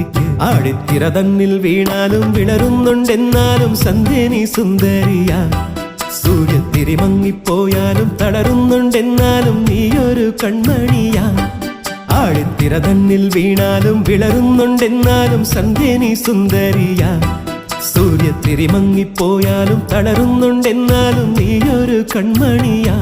സന്ധ്യയ്ക്ക് ആഴിത്തിര തന്നിൽ വീണാലും വിളരുന്നുണ്ടെന്നാലും സന്ധ്യ നീ സുന്ദരിയാ സൂര്യത്തിരി മങ്ങിപ്പോയാലും തളരുന്നുണ്ടെന്നാലും നീയൊരു കൺമണിയാ ആഴിത്തിര തന്നിൽ വീണാലും വിളരുന്നുണ്ടെന്നാലും സന്ധ്യ നീ സുന്ദരിയാ സൂര്യത്തിരി മങ്ങിപ്പോയാലും തളരുന്നുണ്ടെന്നാലും നീയൊരു കൺമണിയാ